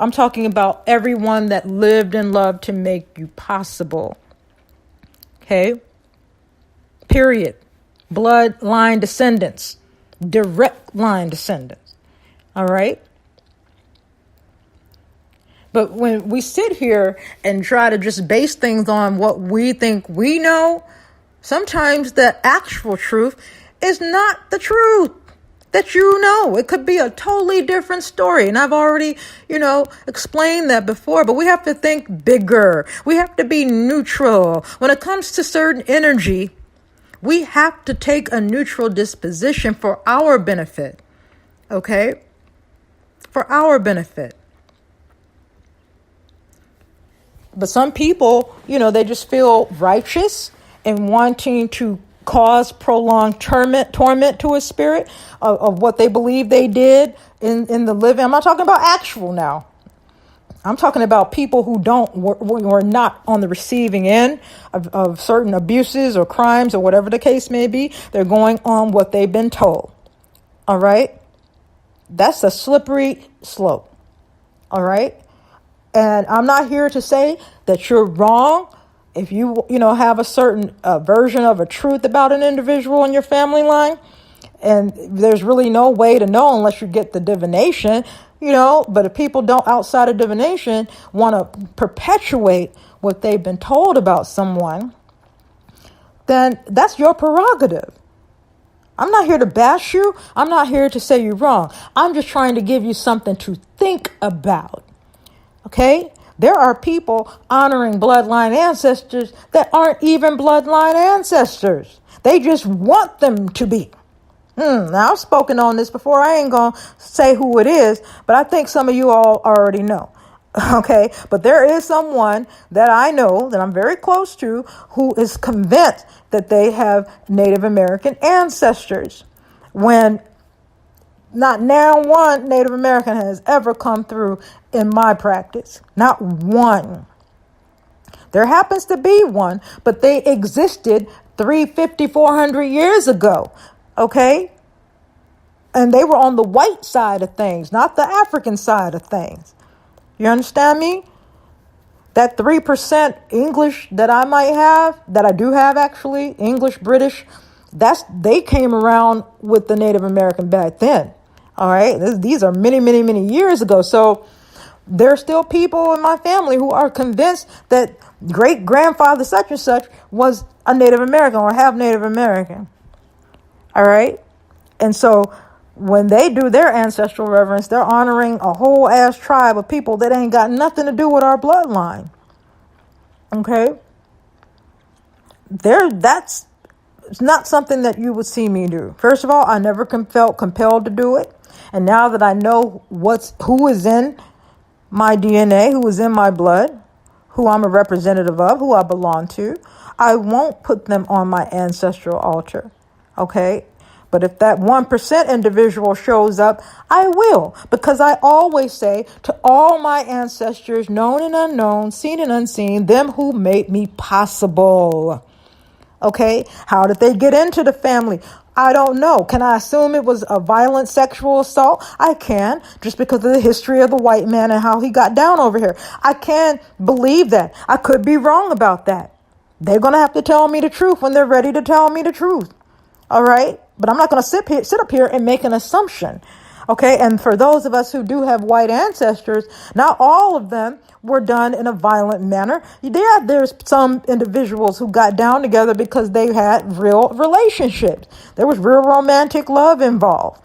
I'm talking about everyone that lived and loved to make you possible. Okay? Period. Bloodline descendants. Direct line descendants. All right? But when we sit here and try to just base things on what we think we know, sometimes the actual truth is not the truth that you know. It could be a totally different story. And I've already, explained that before, but we have to think bigger. We have to be neutral. When it comes to certain energy, we have to take a neutral disposition for our benefit. Okay? For our benefit. But some people, they just feel righteous and wanting to cause prolonged torment to a spirit of what they believe they did in the living. I'm not talking about actual now. I'm talking about people who were not on the receiving end of certain abuses or crimes or whatever the case may be. They're going on what they've been told. All right? That's a slippery slope. All right? And I'm not here to say that you're wrong if you have a certain version of a truth about an individual in your family line. And there's really no way to know unless you get the divination, But if people don't, outside of divination, want to perpetuate what they've been told about someone, then that's your prerogative. I'm not here to bash you. I'm not here to say you're wrong. I'm just trying to give you something to think about. Okay? There are people honoring bloodline ancestors that aren't even bloodline ancestors. They just want them to be. Now, I've spoken on this before. I ain't going to say who it is, but I think some of you all already know. Okay? But there is someone that I know that I'm very close to who is convinced that they have Native American ancestors when not now one Native American has ever come through in my practice. Not one. There happens to be one, but they existed 350, 400 years ago. Okay? And they were on the white side of things, not the African side of things. You understand me? That 3% English that I might have, that I do have actually, English, British, they came around with the Native American back then. All right. These are many, many, many years ago. So there are still people in my family who are convinced that great grandfather such and such was a Native American or half Native American. All right. And so when they do their ancestral reverence, they're honoring a whole ass tribe of people that ain't got nothing to do with our bloodline. Okay. That's not something that you would see me do. First of all, I never felt compelled to do it. And now that I know who is in my DNA, who is in my blood, who I'm a representative of, who I belong to, I won't put them on my ancestral altar. Okay? But if that 1% individual shows up, I will. Because I always say to all my ancestors, known and unknown, seen and unseen, them who made me possible. Okay? How did they get into the family? I don't know. Can I assume it was a violent sexual assault? I can, just because of the history of the white man and how he got down over here. I can believe that. I could be wrong about that. They're going to have to tell me the truth when they're ready to tell me the truth. All right? But I'm not going to sit up here and make an assumption. Okay? And for those of us who do have white ancestors, not all of them were done in a violent manner. Yeah, there's some individuals who got down together because they had real relationships. There was real romantic love involved.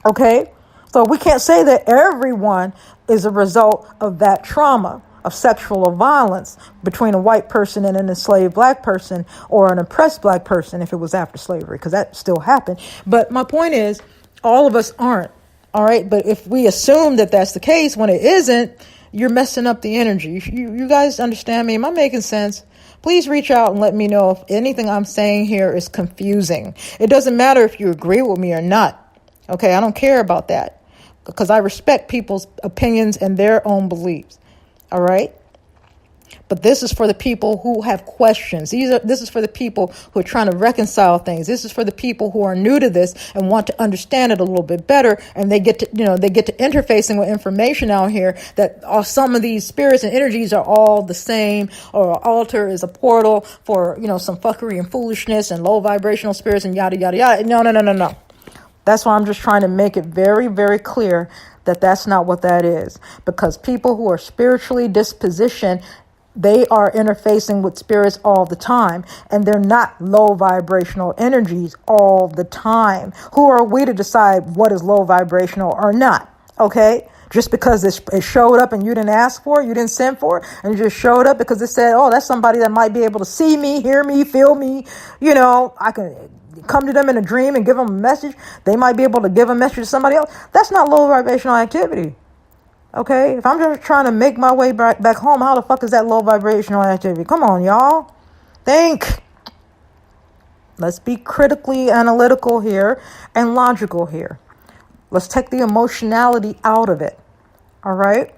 Okay? So we can't say that everyone is a result of that trauma of sexual violence between a white person and an enslaved black person or an oppressed black person if it was after slavery, because that still happened. But my point is, all of us aren't. All right? But if we assume that that's the case when it isn't, you're messing up the energy. You guys understand me? Am I making sense? Please reach out and let me know if anything I'm saying here is confusing. It doesn't matter if you agree with me or not. Okay, I don't care about that because I respect people's opinions and their own beliefs. All right? But this is for the people who have questions. This is for the people who are trying to reconcile things. This is for the people who are new to this and want to understand it a little bit better. And they get to interfacing with information out here that some of these spirits and energies are all the same, or an altar is a portal for, some fuckery and foolishness and low vibrational spirits and yada, yada, yada. No. That's why I'm just trying to make it very, very clear that that's not what that is. Because people who are spiritually dispositioned, they are interfacing with spirits all the time, and they're not low vibrational energies all the time. Who are we to decide what is low vibrational or not? Okay? Just because it showed up and you didn't ask for it, you didn't send for it, and it just showed up because it said, oh, that's somebody that might be able to see me, hear me, feel me. I can come to them in a dream and give them a message. They might be able to give a message to somebody else. That's not low vibrational activity. Okay, if I'm just trying to make my way back home, how the fuck is that low vibrational activity? Come on, y'all. Think. Let's be critically analytical here and logical here. Let's take the emotionality out of it. All right?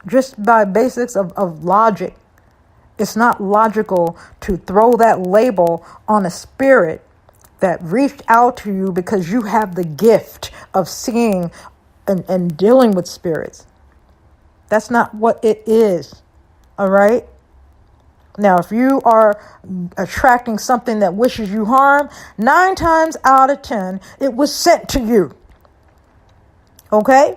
Just by basics of logic, it's not logical to throw that label on a spirit that reached out to you because you have the gift of seeing and dealing with spirits. That's not what it is. All right? Now, if you are attracting something that wishes you harm, 9 times out of 10, it was sent to you. Okay?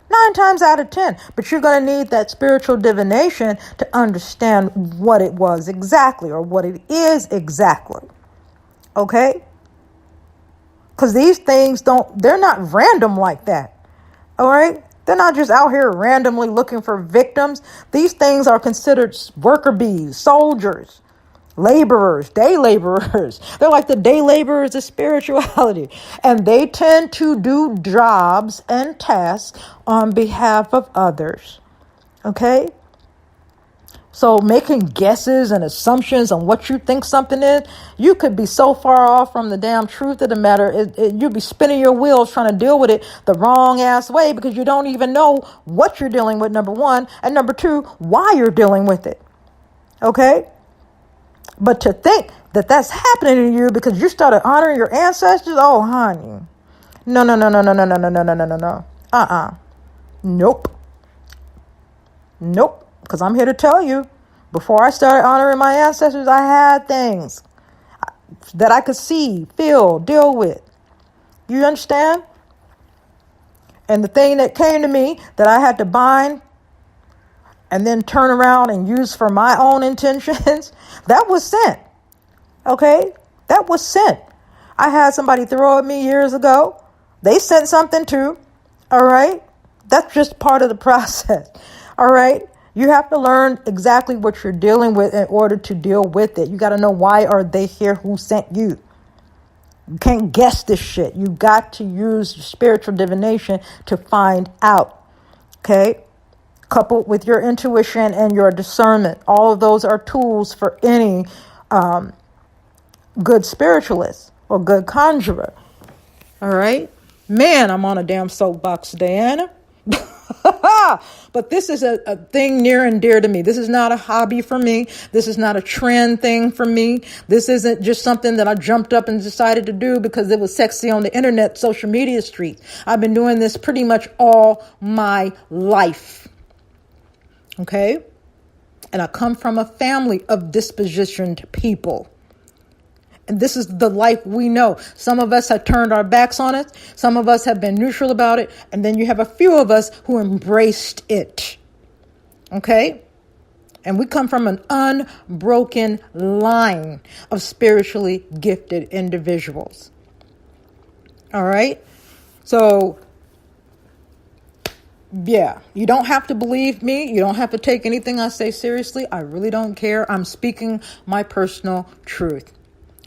9 times out of 10. But you're going to need that spiritual divination to understand what it was exactly, or what it is exactly. Okay? Because these things they're not random like that. All right? They're not just out here randomly looking for victims. These things are considered worker bees, soldiers, laborers, day laborers. They're like the day laborers of spirituality. And they tend to do jobs and tasks on behalf of others. Okay? So making guesses and assumptions on what you think something is, you could be so far off from the damn truth of the matter. You'd be spinning your wheels trying to deal with it the wrong ass way because you don't even know what you're dealing with, number one. And number two, why you're dealing with it. Okay? But to think that that's happening to you because you started honoring your ancestors, oh, honey. No. Nope. Because I'm here to tell you, before I started honoring my ancestors, I had things that I could see, feel, deal with. You understand? And the thing that came to me that I had to bind and then turn around and use for my own intentions, that was sent. Okay? That was sent. I had somebody throw at me years ago. They sent something too. All right? That's just part of the process. All right? You have to learn exactly what you're dealing with in order to deal with it. You got to know, why are they here? Who sent you? You can't guess this shit. You got to use spiritual divination to find out. Okay? Coupled with your intuition and your discernment. All of those are tools for any good spiritualist or good conjurer. All right? Man, I'm on a damn soapbox today, Anna. But this is a thing near and dear to me. This is not a hobby for me. This is not a trend thing for me. This isn't just something that I jumped up and decided to do because it was sexy on the internet, social media streets. I've been doing this pretty much all my life. Okay? And I come from a family of dispositioned people. And this is the life we know. Some of us have turned our backs on it. Some of us have been neutral about it. And then you have a few of us who embraced it. Okay? And we come from an unbroken line of spiritually gifted individuals. All right? So, yeah, you don't have to believe me. You don't have to take anything I say seriously. I really don't care. I'm speaking my personal truth.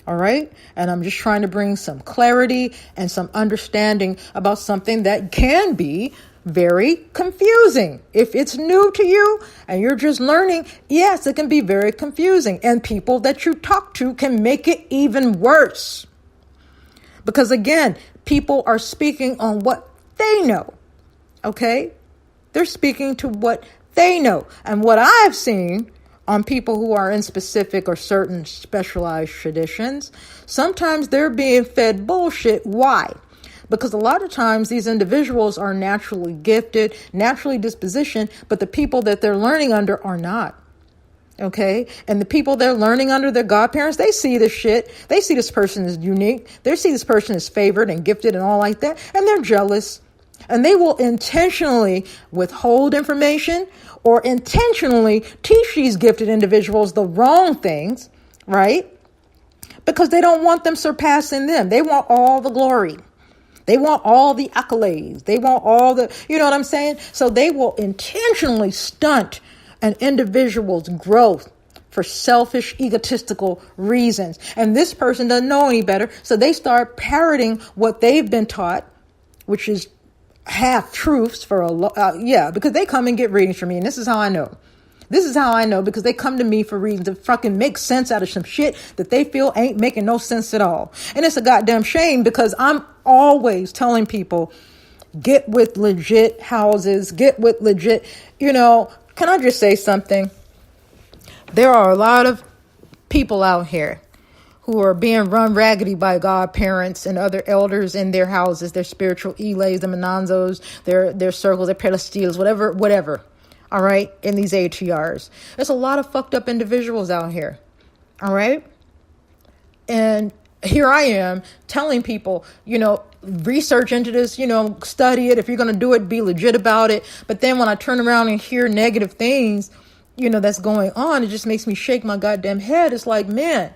All right. And I'm just trying to bring some clarity and some understanding about something that can be very confusing. If it's new to you and you're just learning, yes, it can be very confusing. And people that you talk to can make it even worse. Because again, people are speaking on what they know. Okay. They're speaking to what They know. And what I've seen on people who are in specific or certain specialized traditions, sometimes they're being fed bullshit. Why? Because a lot of times these individuals are naturally gifted, naturally dispositioned, but the people that they're learning under are not. Okay. And the people they're learning under, their godparents, they see this shit. They see this person as unique. They see this person as favored and gifted and all like that. And they're jealous. And they will intentionally withhold information or intentionally teach these gifted individuals the wrong things, right? Because they don't want them surpassing them. They want all the glory. They want all the accolades. They want all the, you know what I'm saying? So they will intentionally stunt an individual's growth for selfish, egotistical reasons. And this person doesn't know any better. So they start parroting what they've been taught, which is half truths for because they come and get readings from me. And this is how I know. This is how I know, because they come to me for reasons to fucking make sense out of some shit that they feel ain't making no sense at all. And it's a goddamn shame, because I'm always telling people, get with legit houses, get with legit, can I just say something? There are a lot of people out here who are being run raggedy by godparents and other elders in their houses, their spiritual elays, the mananzos, their circles, their pedestals, whatever. All right, in these ATRs. There's a lot of fucked up individuals out here. All right? And here I am telling people, research into this, study it. If you're going to do it, be legit about it. But then when I turn around and hear negative things, that's going on, it just makes me shake my goddamn head. It's like, man,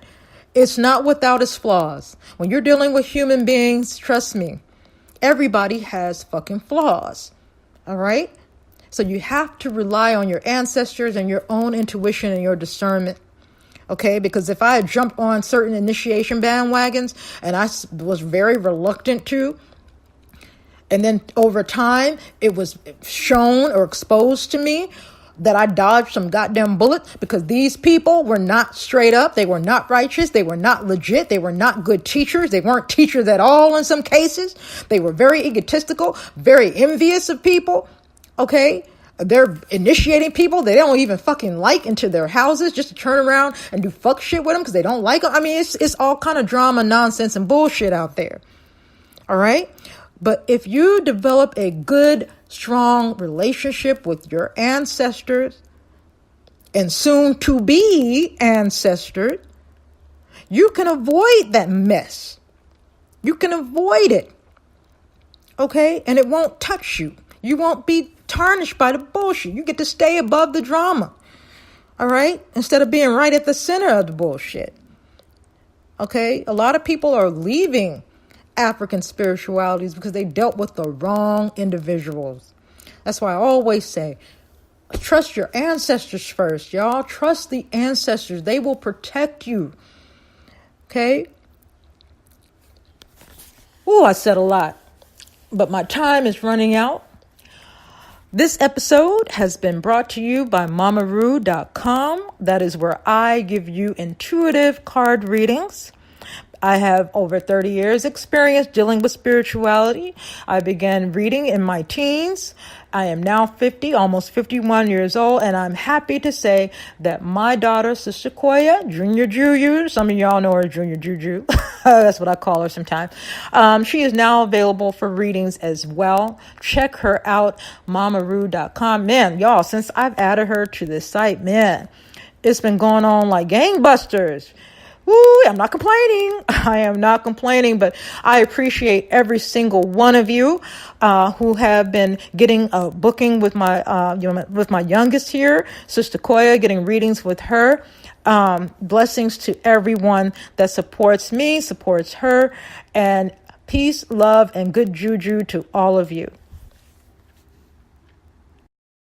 it's not without its flaws. When you're dealing with human beings, trust me, everybody has fucking flaws. All right? So you have to rely on your ancestors and your own intuition and your discernment. Okay, because if I had jumped on certain initiation bandwagons and I was very reluctant to, and then over time it was shown or exposed to me that I dodged some goddamn bullets, because these people were not straight up, they were not righteous, they were not legit, they were not good teachers, they weren't teachers at all in some cases, they were very egotistical, very envious of people. Okay, they're initiating people they don't even fucking like into their houses just to turn around and do fuck shit with them because they don't like them. I mean, it's all kind of drama, nonsense, and bullshit out there. All right. But if you develop a good, strong relationship with your ancestors and soon to be ancestors, you can avoid that mess. You can avoid it. Okay. And it won't touch you. You won't be tarnished by the bullshit. You get to stay above the drama. All right? Instead of being right at the center of the bullshit. Okay? A lot of people are leaving African spiritualities because they dealt with the wrong individuals. That's why I always say, trust your ancestors first, y'all. Trust the ancestors. They will protect you. Okay? Oh, I said a lot. But my time is running out. This episode has been brought to you by mamaroo.com. That is where I give you intuitive card readings. I have over 30 years experience dealing with spirituality. I began reading in my teens. I am now 50, almost 51 years old, and I'm happy to say that my daughter, Sister Koya, Junior Juju, some of y'all know her as Junior Juju. That's what I call her sometimes. She is now available for readings as well. Check her out, mamaroo.com. Man, y'all, since I've added her to this site, man, it's been going on like gangbusters. Woo, I'm not complaining. I am not complaining, but I appreciate every single one of you who have been getting a booking with my youngest here, Sister Koya, getting readings with her. Blessings to everyone that supports me, supports her, and peace, love, and good juju to all of you.